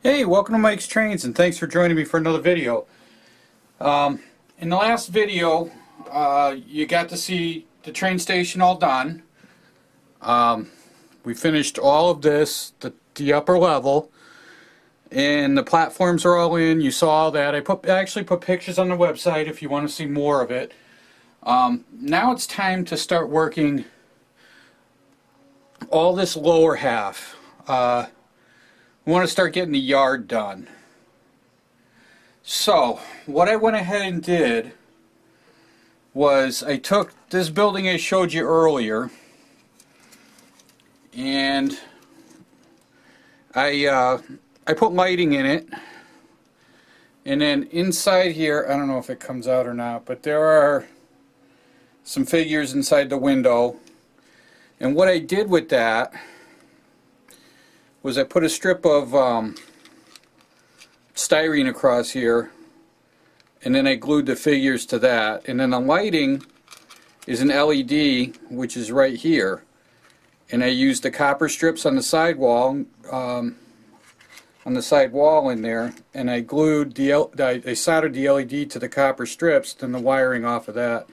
Hey, welcome to Mike's Trains, and thanks for joining me for another video. In the last video, you got to see the train station all done. We finished all of this, the upper level, and the platforms are all in. You saw all that. I actually put pictures on the website if you want to see more of it. Now it's time to start working all this lower half. We want to start getting the yard done. So what I went ahead and did was I took this building I showed you earlier, and I put lighting in it, and then inside here, I don't know if it comes out or not, but there are some figures inside the window. And what I did with that was I put a strip of styrene across here, and then I glued the figures to that. And then the lighting is an LED, which is right here. And I used the copper strips on the sidewall, in there, and I glued I soldered the LED to the copper strips, then the wiring off of that.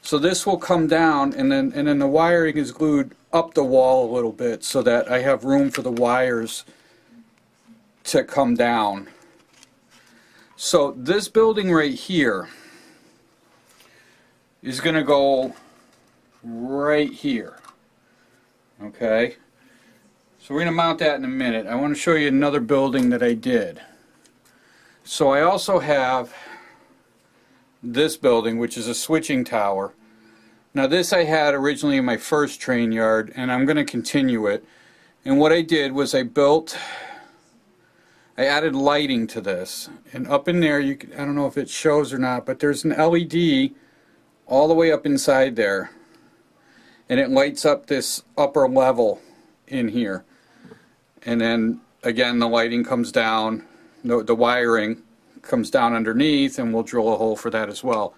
So this will come down, and then the wiring is glued up the wall a little bit so that I have room for the wires to come down. So this building right here is going to go right here. Okay? So we're going to mount that in a minute. I want to show you another building that I did. So I also have this building, which is a switching tower. Now this I had originally in my first train yard, and I'm going to continue it. And what I did was I added lighting to this, and up in there, I don't know if it shows or not, but there's an LED all the way up inside there, and it lights up this upper level in here. And then again, the lighting comes down, the wiring comes down underneath, and we'll drill a hole for that as well.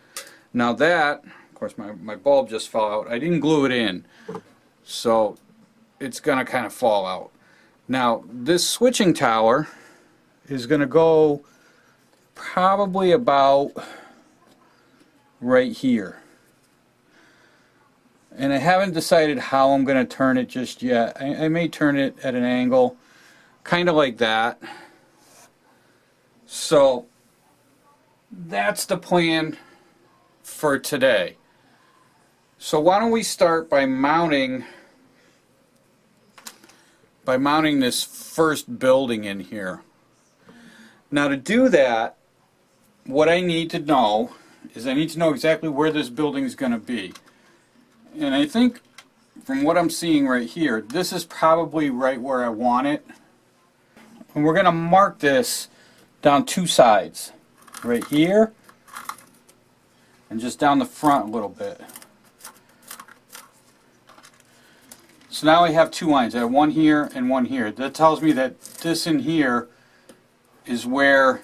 Now that, of course, my bulb just fell out. I didn't glue it in, so it's gonna kind of fall out. Now this switching tower is going to go probably about right here. And I haven't decided how I'm going to turn it just yet. I may turn it at an angle, kind of like that. So that's the plan for today. So why don't we start by mounting this first building in here. Now to do that, what I need to know is I need to know exactly where this building is going to be. And I think from what I'm seeing right here, this is probably right where I want it. And we're going to mark this down two sides. Right here, and just down the front a little bit. So now I have two lines. I have one here and one here. That tells me that this in here is where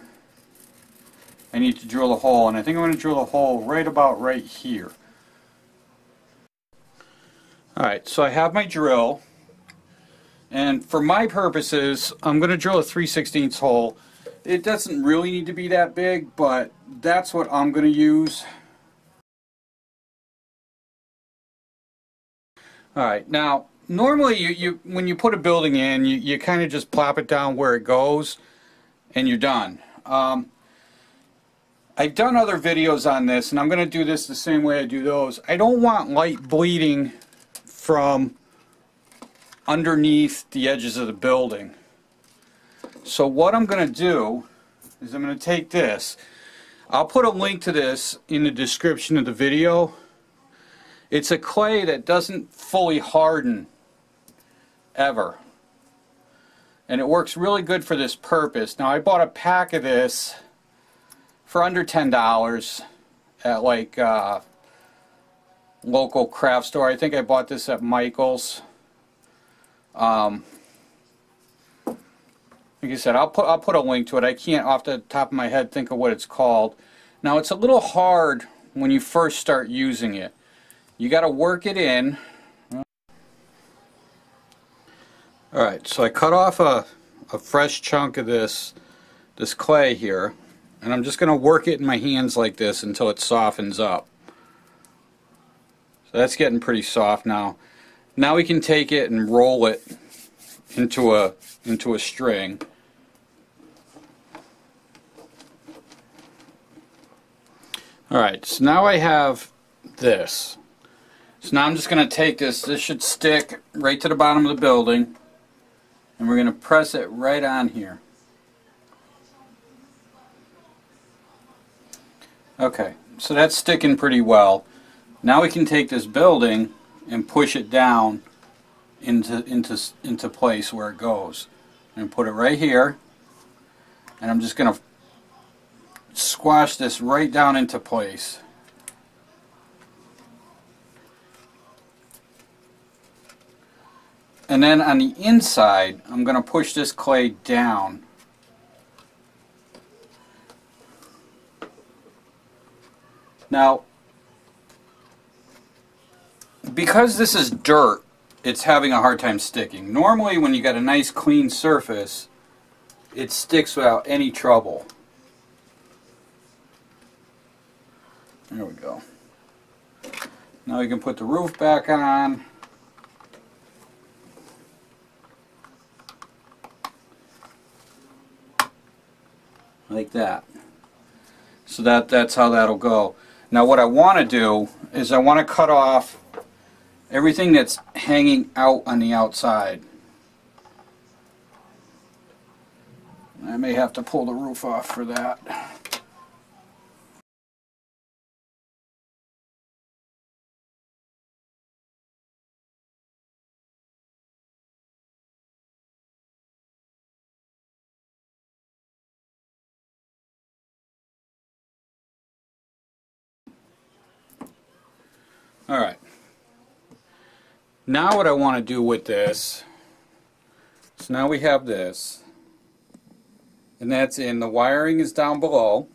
I need to drill a hole, and I think I'm going to drill a hole right about right here. Alright, so I have my drill, and for my purposes I'm going to drill a 3/16 hole. It doesn't really need to be that big, but that's what I'm going to use. Alright, now normally when you put a building in, you kind of just plop it down where it goes, and you're done. I've done other videos on this, and I'm going to do this the same way I do those. I don't want light bleeding from underneath the edges of the building. So what I'm going to do is I'm going to take this. I'll put a link to this in the description of the video. It's a clay that doesn't fully harden ever. And it works really good for this purpose. Now I bought a pack of this for under $10 at like local craft store. I think I bought this at Michael's. Like I said, I'll put a link to it. I can't off the top of my head think of what it's called. Now it's a little hard when you first start using it. You got to work it in. Alright, so I cut off a a fresh chunk of this clay here, and I'm just going to work it in my hands like this until it softens up. So that's getting pretty soft now. Now we can take it and roll it into a string. Alright, so now I have this. So now I'm just going to take this should stick right to the bottom of the building, and we're going to press it right on here. Okay, so that's sticking pretty well. Now we can take this building and push it down into place where it goes. And put it right here, and I'm just going to squash this right down into place. And then on the inside, I'm going to push this clay down. Now, because this is dirt, it's having a hard time sticking. Normally when you got a nice clean surface, it sticks without any trouble. There we go. Now we can put the roof back on. Like that. So that's how that'll go. Now what I want to do is I want to cut off everything that's hanging out on the outside. I may have to pull the roof off for that. Alright. Now what I want to do with this, so now we have this, and that's in, the wiring is down below.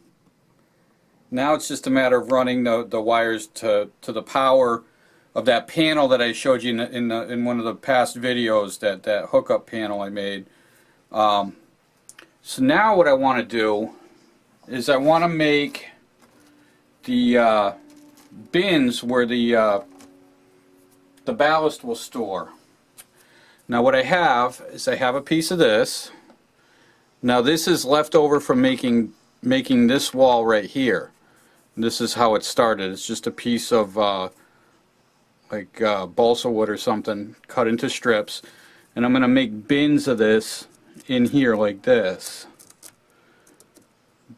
Now it's just a matter of running the wires to the power of that panel that I showed you in one of the past videos, that hookup panel I made. So now what I want to do is I want to make the bins where the ballast will store. Now what I have is I have a piece of this. Now this is left over from making this wall right here. This is how it started. It's just a piece of like balsa wood or something cut into strips, and I'm going to make bins of this in here like this,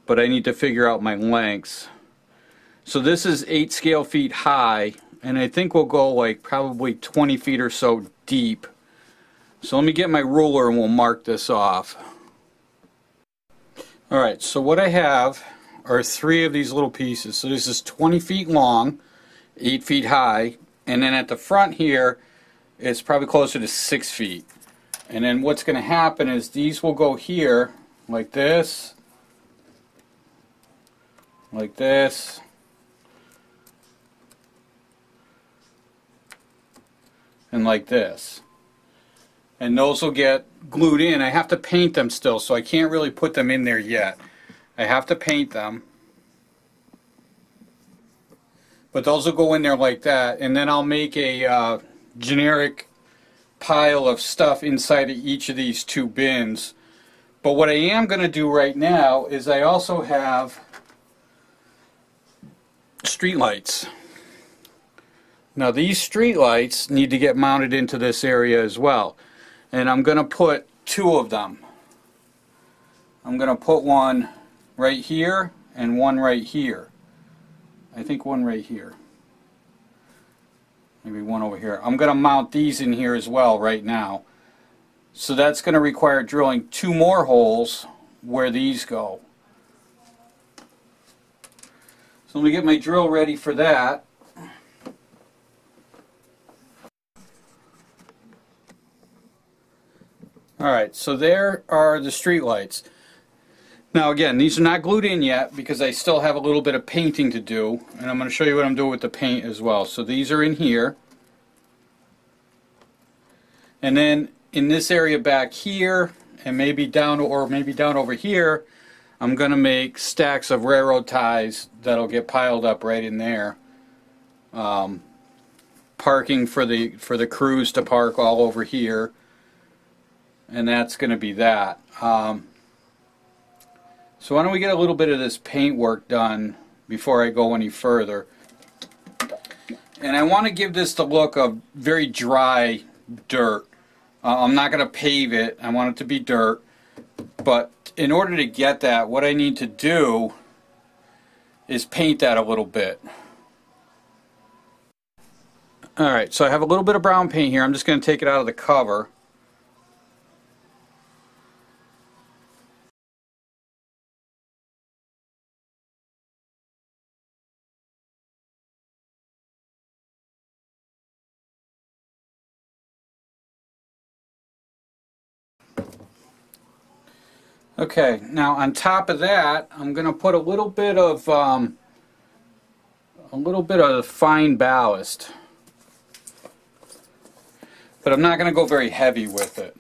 but I need to figure out my lengths. So this is 8 scale feet high, and I think we'll go like probably 20 feet or so deep. So let me get my ruler and we'll mark this off. Alright, so what I have are 3 of these little pieces. So this is 20 feet long, 8 feet high, and then at the front here it's probably closer to 6 feet. And then what's going to happen is these will go here like this, like this, and like this. And those will get glued in. I have to paint them still, so I can't really put them in there yet. I have to paint them. But those will go in there like that, and then I'll make a generic pile of stuff inside of each of these 2 bins. But what I am going to do right now is I also have street lights. Now these street lights need to get mounted into this area as well, and I'm going to put 2 of them. I'm going to put one right here and one right here. I think one right here. Maybe one over here. I'm going to mount these in here as well right now. So that's going to require drilling 2 more holes where these go. So let me get my drill ready for that. Alright, so there are the street lights. Now again, these are not glued in yet because I still have a little bit of painting to do, and I'm going to show you what I'm doing with the paint as well. So these are in here, and then in this area back here and maybe down over here I'm gonna make stacks of railroad ties that'll get piled up right in there. Parking for the crews to park all over here, and that's gonna be that. So why don't we get a little bit of this paint work done before I go any further. And I want to give this the look of very dry dirt. I'm not going to pave it. I want it to be dirt. But in order to get that, what I need to do is paint that a little bit. Alright, so I have a little bit of brown paint here. I'm just going to take it out of the cover. Okay, now on top of that, I'm going to put a little bit of fine ballast, but I'm not going to go very heavy with it.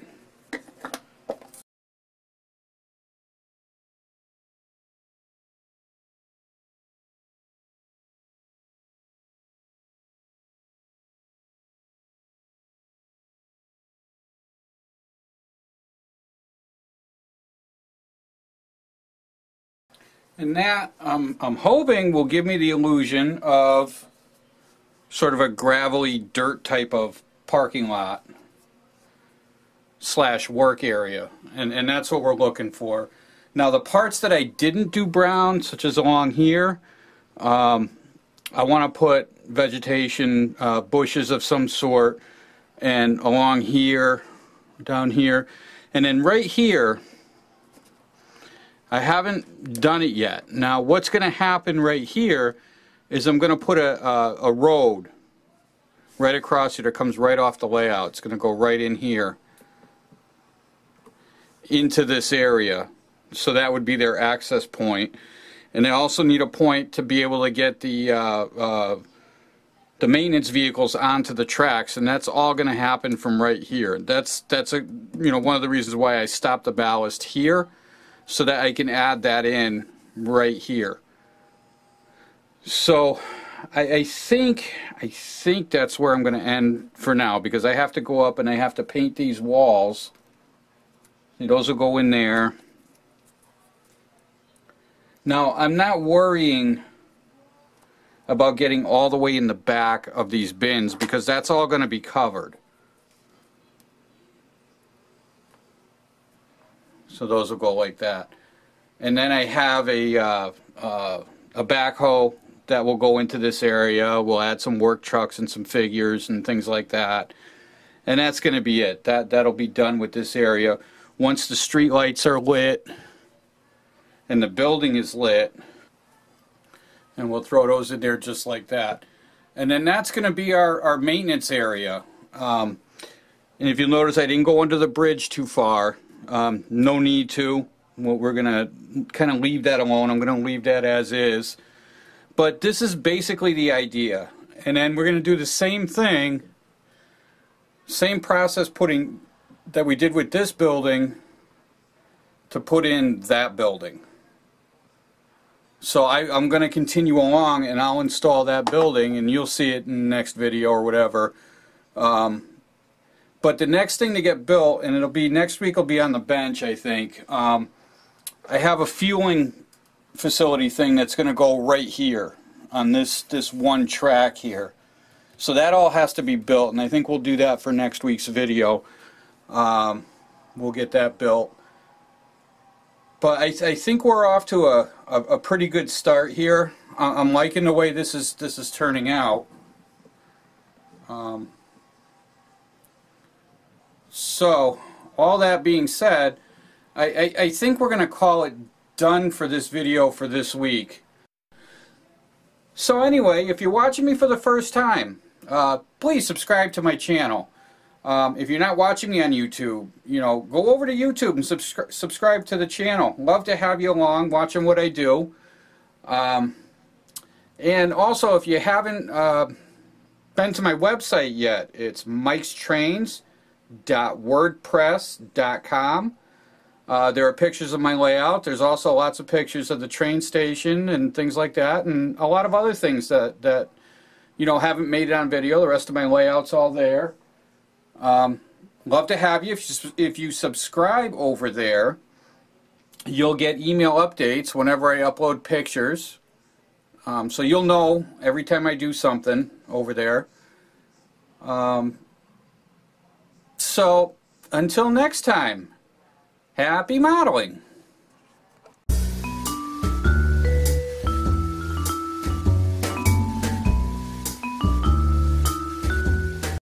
And that, I'm hoping, will give me the illusion of sort of a gravelly dirt type of parking lot / work area. And that's what we're looking for. Now the parts that I didn't do brown, such as along here, I want to put vegetation, bushes of some sort, and along here, down here, and then right here, I haven't done it yet. Now what's going to happen right here is I'm going to put a road right across here that comes right off the layout. It's going to go right in here into this area. So that would be their access point. And they also need a point to be able to get the maintenance vehicles onto the tracks, and that's all going to happen from right here. That's one of the reasons why I stopped the ballast here, so that I can add that in right here. So I think that's where I'm going to end for now, because I have to go up and I have to paint these walls. Those will go in there. Now I'm not worrying about getting all the way in the back of these bins, because that's all going to be covered. So those will go like that. And then I have a backhoe that will go into this area. We'll add some work trucks and some figures and things like that. And that's going to be it. That'll be done with this area. Once the street lights are lit and the building is lit, and we'll throw those in there just like that. And then that's going to be our maintenance area. And if you'll notice, I didn't go under the bridge too far. No need to. We're going to kind of leave that alone. I'm going to leave that as is. But this is basically the idea. And then we're going to do the same thing, same process that we did with this building to put in that building. So I'm going to continue along, and I'll install that building, and you'll see it in the next video or whatever. But the next thing to get built, and it'll be next week, will be on the bench, I think. I have a fueling facility thing that's going to go right here on this one track here. So that all has to be built, and I think we'll do that for next week's video. We'll get that built. But I think we're off to a pretty good start here. I'm liking the way this is turning out. So all that being said, I think we're going to call it done for this video for this week. So anyway, if you're watching me for the first time, please subscribe to my channel. If you're not watching me on YouTube, go over to YouTube and subscribe to the channel. Love to have you along watching what I do. And also, if you haven't been to my website yet, it's mikestrains.wordpress.com. There are pictures of my layout. There's also lots of pictures of the train station and things like that, and a lot of other things that you know, haven't made it on video. The rest of my layout's all there. Love to have you. If you subscribe over there, you'll get email updates whenever I upload pictures. So you'll know every time I do something over there. So until next time, happy modeling.